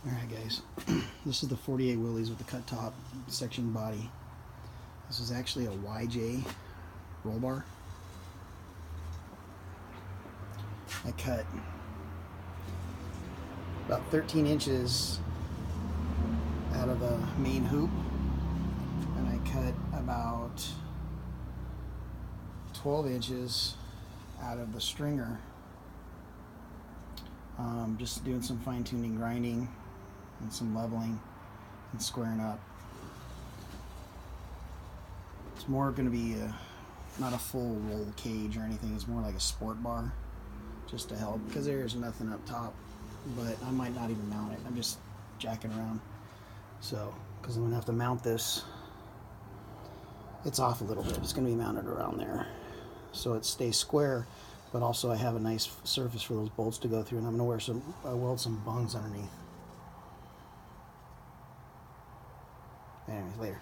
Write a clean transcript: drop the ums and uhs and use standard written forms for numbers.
Alright guys, this is the 48 Willys with the cut top section body. This is actually a YJ roll bar. I cut about 13 inches out of the main hoop, and I cut about 12 inches out of the stringer. Just doing some fine-tuning, grinding, and some leveling and squaring up. It's more going to be not a full roll cage or anything. It's more like a sport bar, just to help, because there's nothing up top. But I might not even mount it. I'm just jacking around. So, because I'm going to have to mount this. It's off a little bit. It's going to be mounted around there, so it stays square. But also I have a nice surface for those bolts to go through, and I'm going to weld some bungs underneath. Anyways, later.